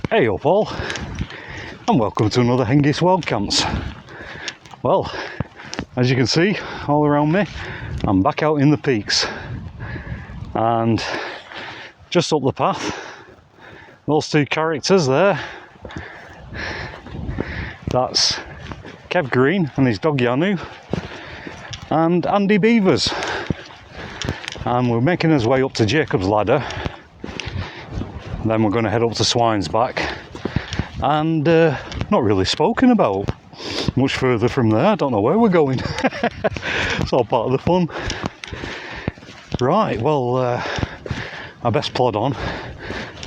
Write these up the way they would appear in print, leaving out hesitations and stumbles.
Hey up all, and welcome to another Hengist Wild Camps. Well, as you can see all around me, I'm back out in the peaks, and just up the path, those two characters there, that's Kev Green and his dog Yanu, and Andy Beavers, and we're making our way up to Jacob's Ladder. Then we're going to head up to Swine's Back, and not really spoken about much further from there. I don't know where we're going. It's all part of the fun. Right, well, I best plod on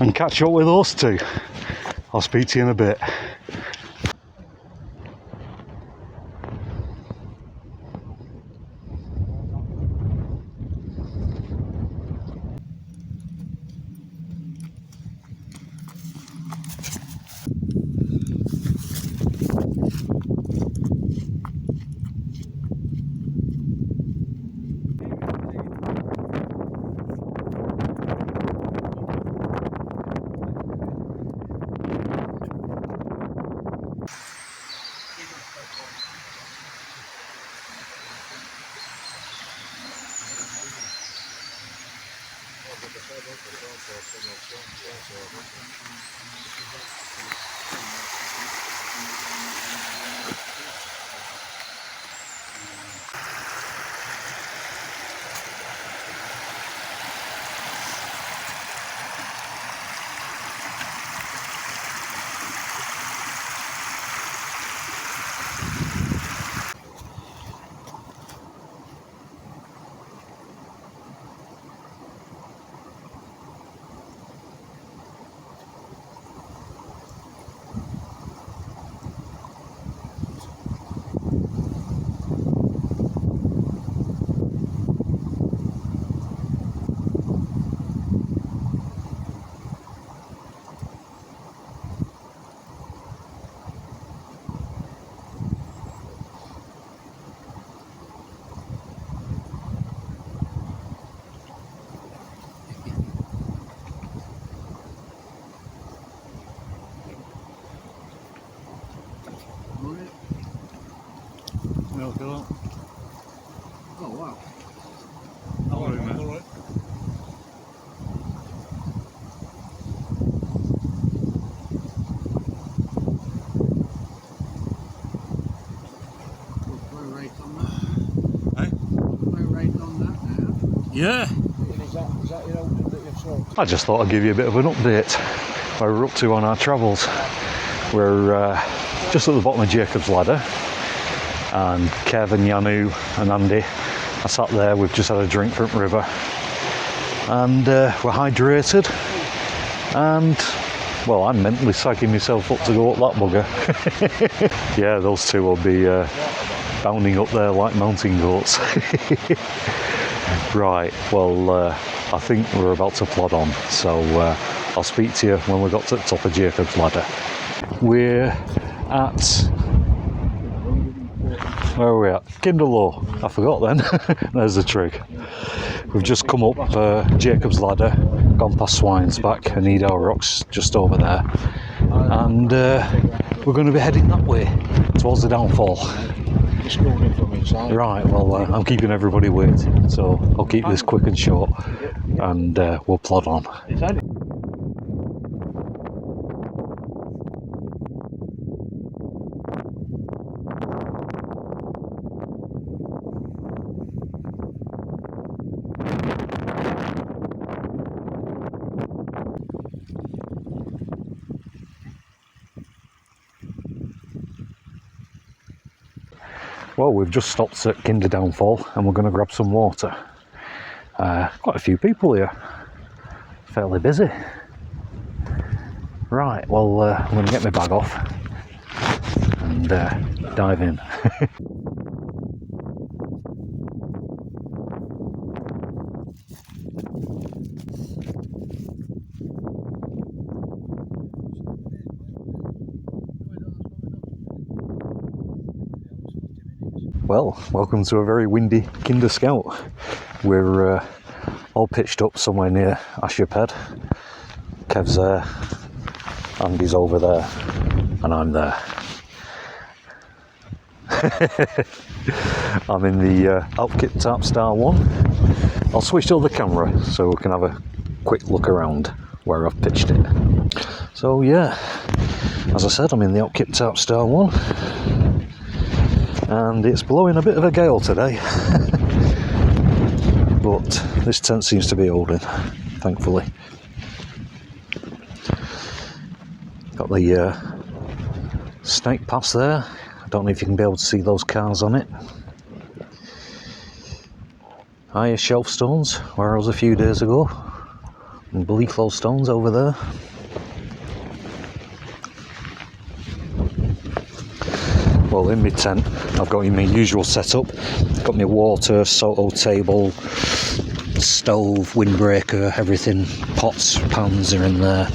and catch up with those two. I'll speak to you in a bit. Oh wow. All right, mate. All right. Yeah. Is that your old that you've sold? I just thought I'd give you a bit of an update where we're up to on our travels. We're just at the bottom of Jacob's Ladder, and Kev and Yanu and Andy are sat there. We've just had a drink from the river, and we're hydrated, and well, I'm mentally psyching myself up to go up that bugger. Yeah, those two will be bounding up there like mountain goats. Right, well, I think we're about to plod on, so I'll speak to you when we got to the top of Jacob's Ladder. We're at, where are we at? Kinderlow, I forgot then. There's the trig. We've just come up Jacob's Ladder, gone past Swine's Back and Edale Rocks just over there, and we're going to be heading that way towards the downfall. Right, well, I'm keeping everybody waiting, so I'll keep this quick and short, and we'll plod on. Well, we've just stopped at Kinder Downfall and we're going to grab some water. Quite a few people here, fairly busy. Right, well, I'm going to get my bag off and and dive in. Well, welcome to a very windy Kinder Scout. We're all pitched up somewhere near Ashop Head. Kev's there, Andy's over there, and I'm there. I'm in the Outfit Tarpstar 1. I'll switch to the camera so we can have a quick look around where I've pitched it. So yeah, as I said, I'm in the Outfit Tarpstar 1. And it's blowing a bit of a gale today. But this tent seems to be holding, thankfully. Got the snake pass there. I don't know if you can be able to see those cars on it. Higher shelf stones, where I was a few days ago. And bleak stones over there. Well, in my tent, I've got my usual setup. Got my water, Soto table, stove, windbreaker, everything. Pots, pans are in there.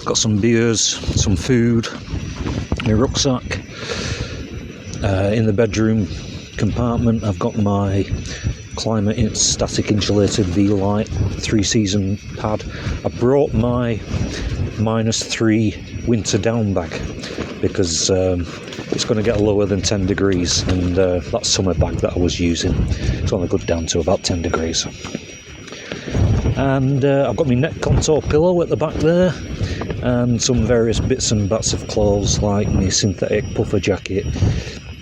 Got some beers, some food, my rucksack. In the bedroom compartment, I've got my climate static insulated V-Light 3-season pad. I brought my -3 winter down bag because it's going to get lower than 10 degrees, and that summer bag that I was using, it's only good down to about 10 degrees. And I've got my neck contour pillow at the back there, and some various bits and bats of clothes like my synthetic puffer jacket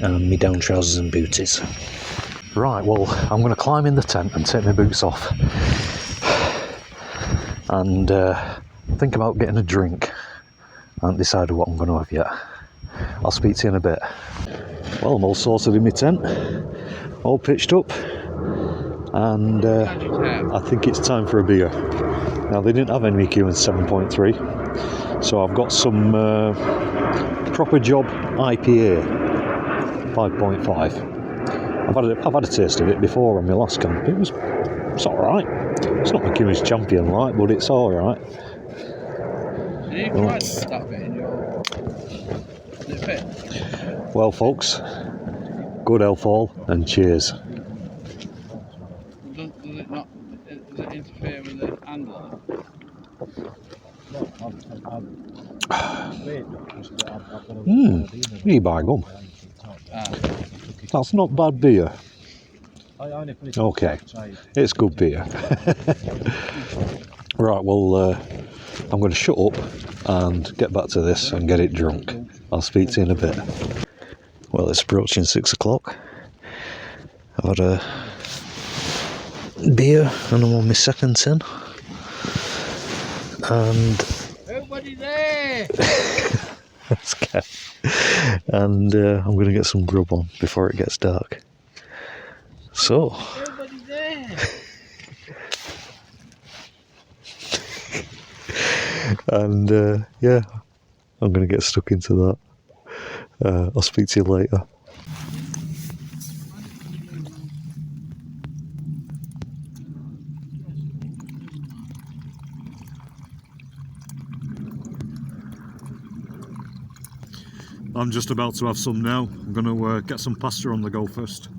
and my down trousers and booties. Right, well, I'm going to climb in the tent and take my boots off and think about getting a drink. I haven't decided what I'm going to have yet. I'll speak to you in a bit. Well, I'm all sorted in my tent, all pitched up, and I think it's time for a beer. Now, they didn't have NVQ in 7.3, so I've got some Proper Job IPA 5.5. I've had a taste of it before on my last camp. It's all right. It's not McKimmy's champion like, but it's all right. You tried that bit in your... Did it fit? Well, folks, good health all, and cheers. Does it not... Does it interfere with the handle? You buy gum. That's not bad beer. Okay, it's good beer. Right, well, I'm going to shut up and get back to this and get it drunk. I'll speak to you in a bit. Well, it's approaching 6 o'clock. I've had a beer and I'm on my second tin. And... Everybody there! That's Kev. And I'm going to get some grub on before it gets dark. So... Everybody there! And yeah, I'm going to get stuck into that. I'll speak to you later. I'm just about to have some now. I'm going to get some pasta on the go first.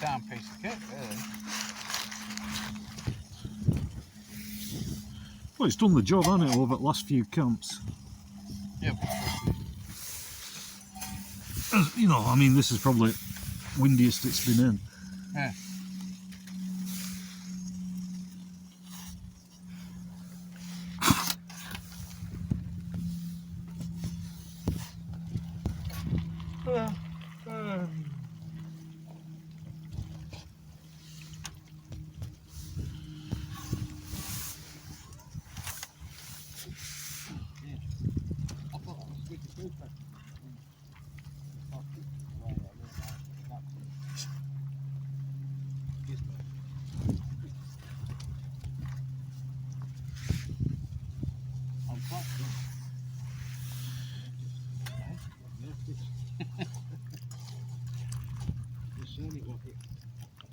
sound piece of kit, really. Well, it's done the job, hasn't it, over the last few camps? Yeah. You know, I mean, this is probably windiest it's been in. Yeah. I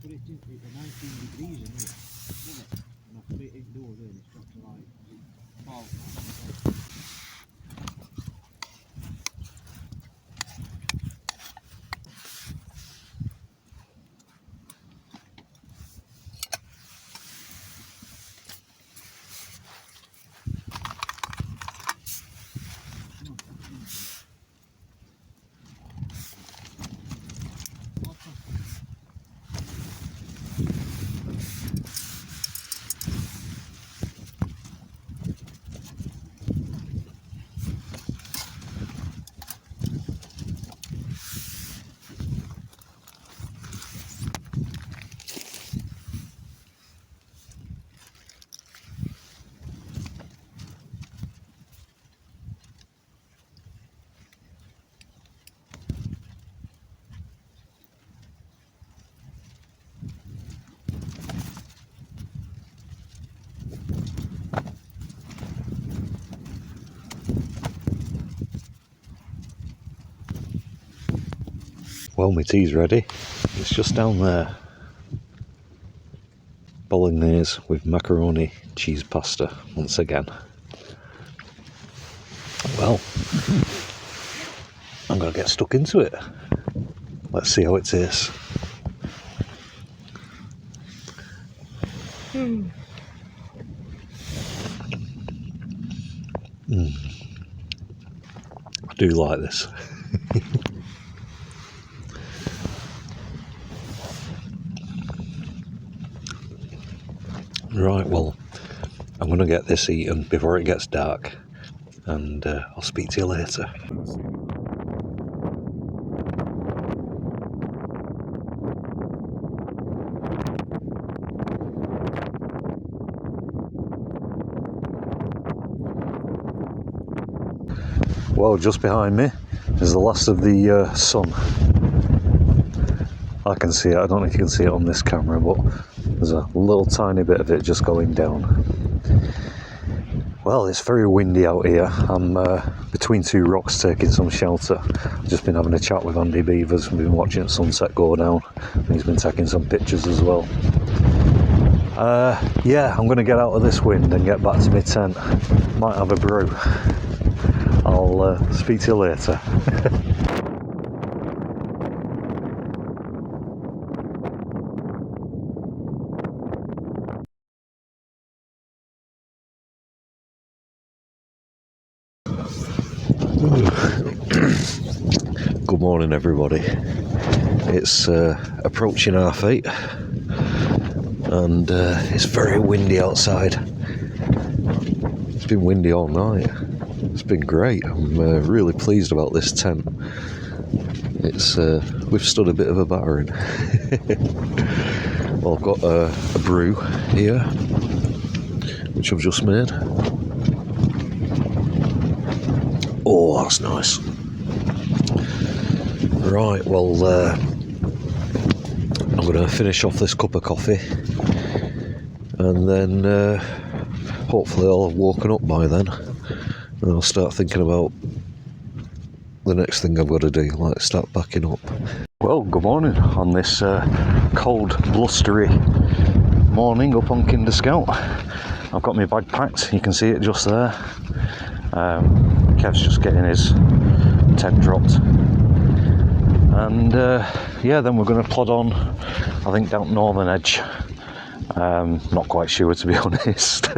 put it in at 19 degrees in here, isn't it? And I put it indoors and it's got to like 12. Well, my tea's ready. It's just down there. Bolognese with macaroni cheese pasta once again. Well, I'm going to get stuck into it. Let's see how it tastes. I do like this. Right, well, I'm going to get this eaten before it gets dark, and I'll speak to you later. Well, just behind me is the last of the sun. I can see it, I don't know if you can see it on this camera, but there's a little tiny bit of it just going down. Well, it's very windy out here. I'm between two rocks taking some shelter. I've just been having a chat with Andy Beavers. We've been watching the sunset go down, and he's been taking some pictures as well. Yeah, I'm going to get out of this wind and get back to my tent. Might have a brew. I'll speak to you later. Good morning, everybody. It's approaching 8:30 and it's very windy outside. It's been windy all night. It's been great. I'm really pleased about this tent. It's we've stood a bit of a battering. Well, I've got a brew here, which I've just made. Oh, that's nice. Right, well, I'm going to finish off this cup of coffee, and then hopefully I'll have woken up by then, and I'll start thinking about the next thing I've got to do, like start backing up. Well, good morning on this cold, blustery morning up on Kinder Scout. I've got my bag packed, you can see it just there. Kev's just getting his tent dropped. And yeah, then we're going to plod on, I think, down Northern Edge. Not quite sure, to be honest.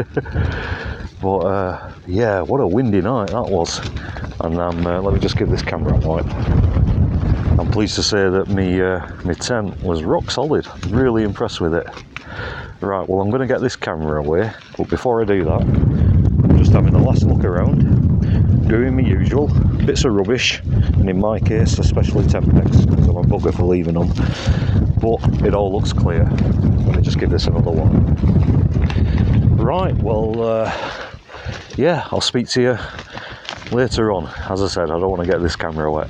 But yeah, what a windy night that was. And let me just give this camera a wipe. I'm pleased to say that my tent was rock solid. Really impressed with it. Right, well, I'm going to get this camera away, but before I do that, I'm just having a last look around, doing my usual, bits of rubbish, and in my case, especially tent pegs, because I'm a bugger for leaving them, but it all looks clear. Let me just give this another one. Right, well, yeah, I'll speak to you later on. As I said, I don't want to get this camera wet.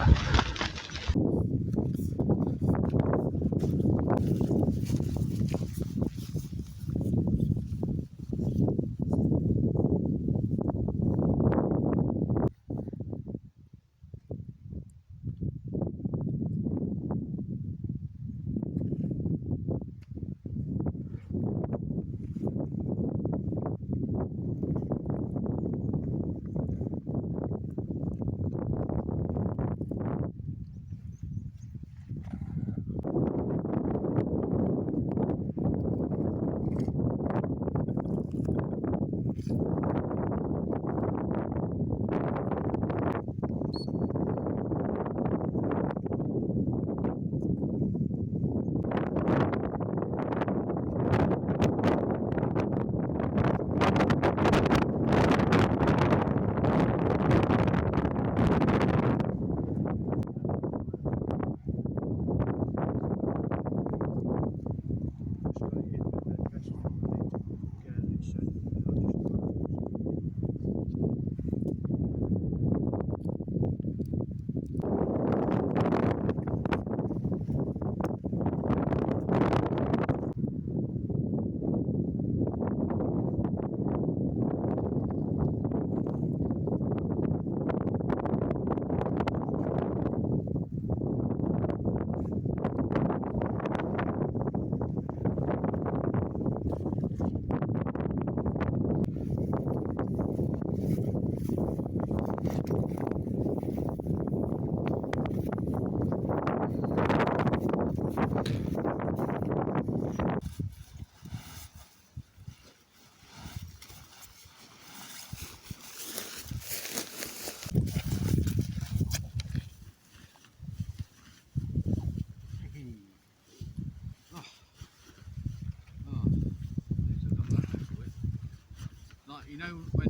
Like, you know, when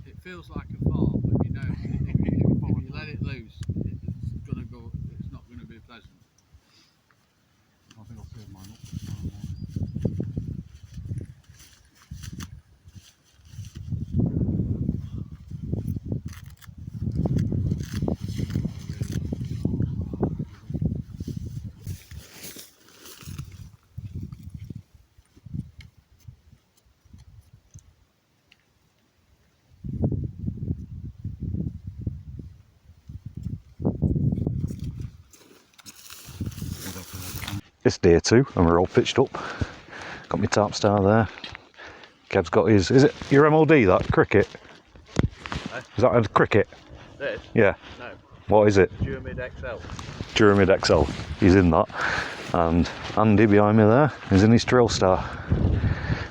it feels like a fart, but you know, if you let it loose, it's gonna go. It's not gonna be pleasant. I think I'll save mine up. It's day 2 and we're all pitched up. Got my Tarpstar there. Kev's got his, is it your MOD, that cricket? Is that a cricket? This? Yeah. No. What is it? Duramid XL. Duramid XL. He's in that. And Andy behind me there is in his Tarpstar.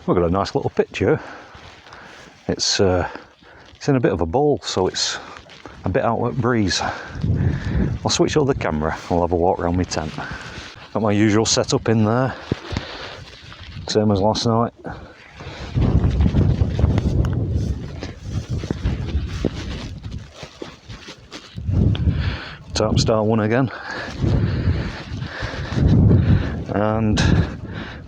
We've got a nice little picture. It's in a bit of a bowl, so it's a bit out with breeze. I'll switch over the camera. I'll have a walk around my tent. Got my usual setup in there, same as last night. Tarpstar 1 again. And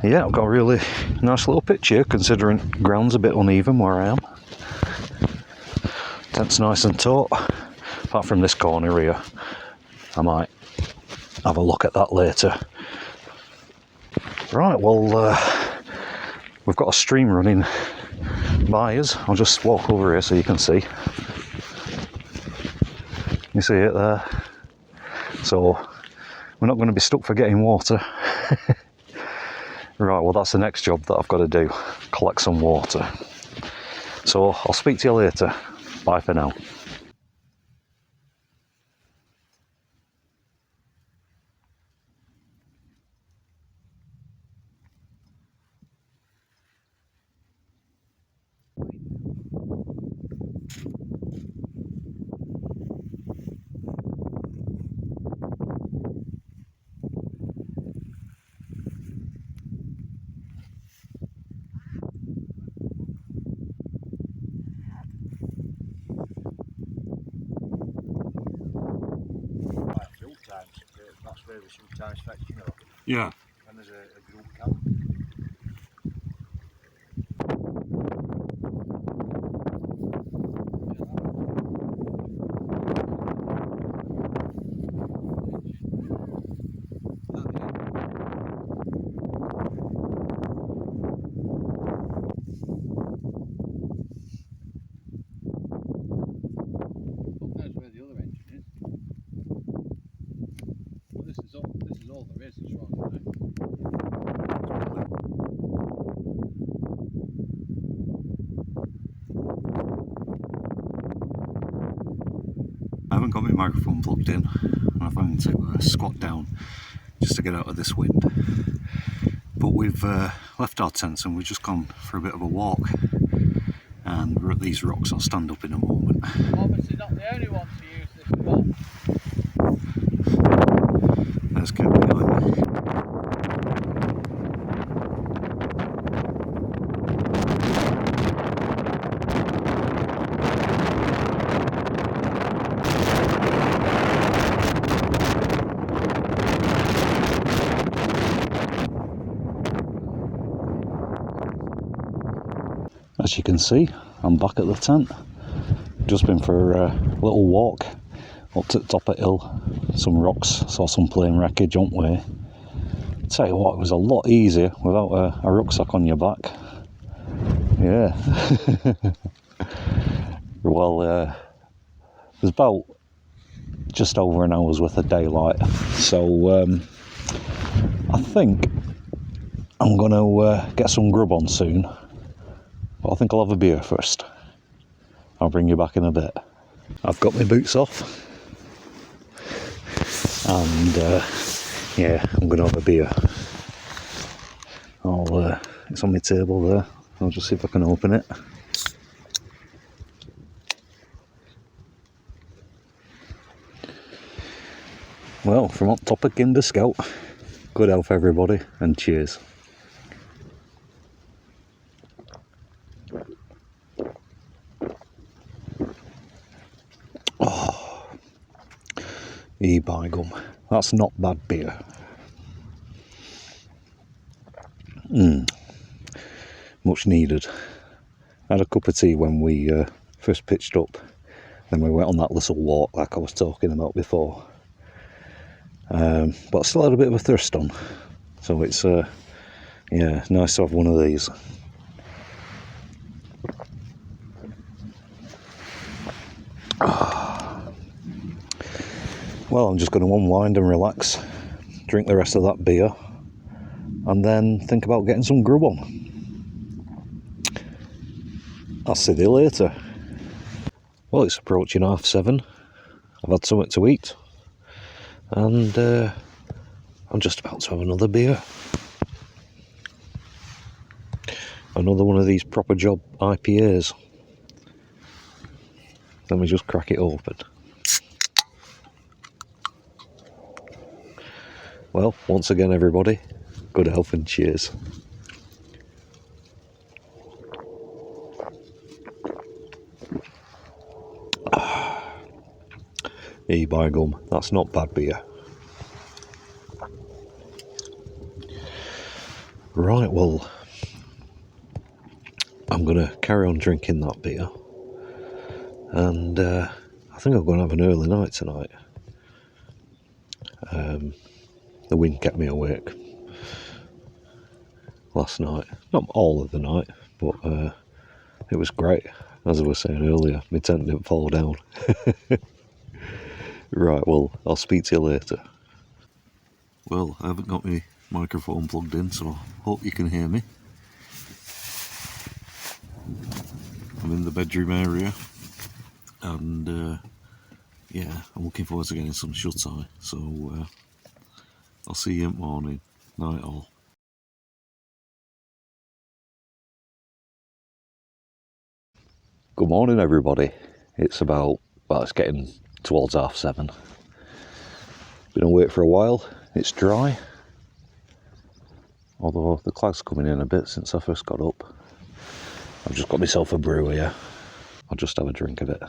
yeah, I've got a really nice little picture considering ground's a bit uneven where I am. Tent's nice and taut, apart from this corner here. I might have a look at that later. Right, well, we've got a stream running by us. I'll just walk over here so you can see. You see it there? So, we're not going to be stuck for getting water. Right, well, that's the next job that I've got to do. Collect some water. So, I'll speak to you later. Bye for now. Like full times, that's where we sometimes fetch, you know, Yeah. when there's a group camp. That's where the other engine is. Well, this is all there is as far as I know. I haven't got my microphone plugged in, and I'm having to squat down just to get out of this wind. But we've left our tents and we've just gone for a bit of a walk, and we're at these rocks. I'll stand up in a moment. Obviously not the only one to use this spot. There's Kev behind me. As you can see, I'm back at the tent. Just been for a little walk up to the top of the hill. Some rocks, saw some plane wreckage on the way. Tell you what, it was a lot easier without a rucksack on your back. Yeah. Well, there's about just over an hour's worth of daylight, so I think I'm going to get some grub on soon. But I think I'll have a beer first. I'll bring you back in a bit. I've got my boots off, and yeah, I'm going to have a beer. It's on my table there. I'll just see if I can open it. Well, from up top of Kinder Scout, good health everybody, and cheers. Oh, by gum, that's not bad beer. Much needed. I had a cup of tea when we first pitched up, then we went on that little walk like I was talking about before. But I still had a bit of a thirst on, so it's yeah, nice to have one of these. Well, I'm just going to unwind and relax, drink the rest of that beer, and then think about getting some grub on. I'll see you later. Well, it's approaching 7:30. I've had something to eat, and I'm just about to have another beer. Another one of these proper job IPAs. Let me just crack it open. Well, once again everybody, good health and cheers. By gum, that's not bad beer. Right, well, I'm going to carry on drinking that beer, and I think I'm going to have an early night tonight. The wind kept me awake last night, not all of the night, but it was great. As I was saying earlier, my tent didn't fall down. Right, well, I'll speak to you later. Well, I haven't got my microphone plugged in, so I hope you can hear me. I'm in the bedroom area, and yeah, I'm looking forward to getting some shut-eye, so I'll see you in the morning. Night all. Good morning, everybody. It's about, well, it's getting towards 7:30. Been awake for a while. It's dry, although the cloud's coming in a bit since I first got up. I've just got myself a brew here. I'll just have a drink of it.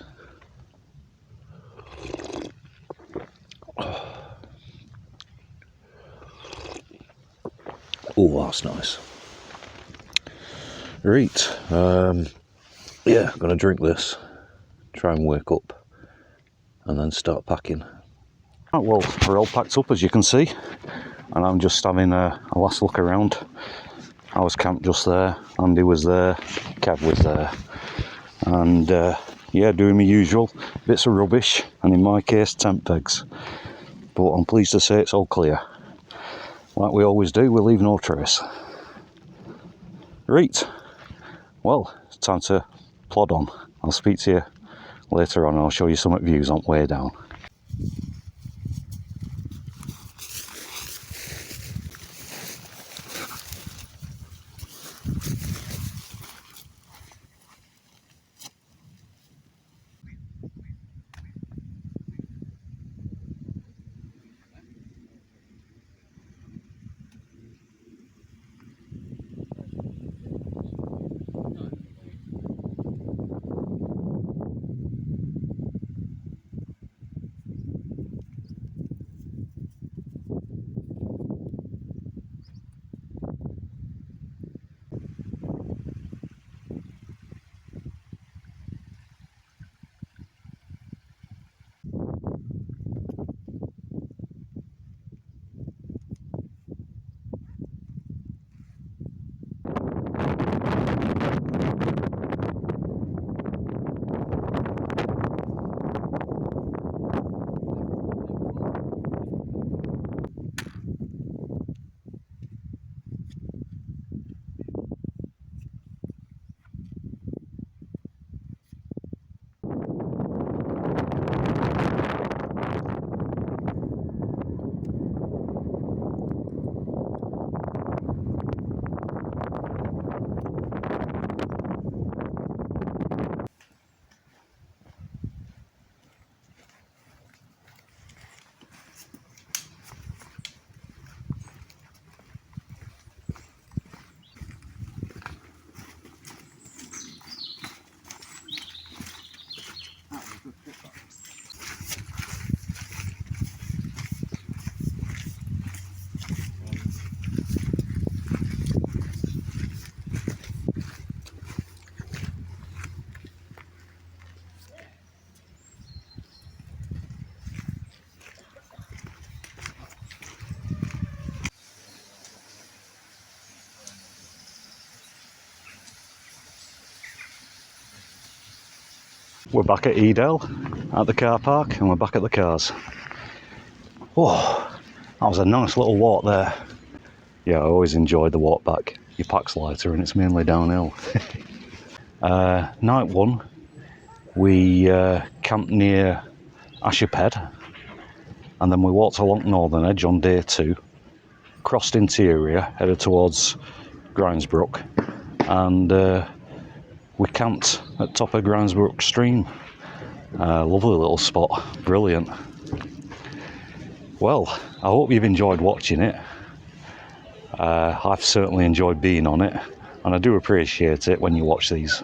Oh, that's nice. Right, yeah, I'm gonna drink this, try and wake up, and then start packing. Oh, well, we're all packed up, as you can see, and I'm just having a last look around. I was camped just there, Andy was there, Kev was there, and yeah, doing my usual bits of rubbish, and in my case, tent pegs. But I'm pleased to say it's all clear. Like we always do, we leave no trace. Right, well, it's time to plod on. I'll speak to you later on and I'll show you some views on the way down. We're back at Edale, at the car park, and we're back at the cars. Oh, that was a nice little walk there. Yeah, I always enjoyed the walk back. Your pack's lighter and it's mainly downhill. Night one, we camped near Ashop Head, and then we walked along Northern Edge on day 2, crossed interior, headed towards Grindsbrook, and we camped at top of Grindsbrook stream. Lovely little spot, brilliant. Well, I hope you've enjoyed watching it. I've certainly enjoyed being on it, and I do appreciate it when you watch these.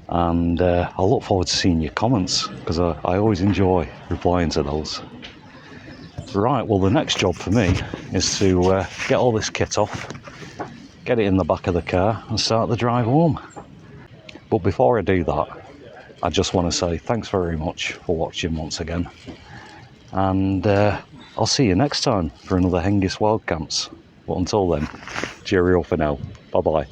And I look forward to seeing your comments, because I always enjoy replying to those. Right, well, the next job for me is to get all this kit off, get it in the back of the car, and start the drive home. But before I do that, I just want to say thanks very much for watching once again. And I'll see you next time for another Hengist Wild Camps. But until then, cheerio for now. Bye-bye.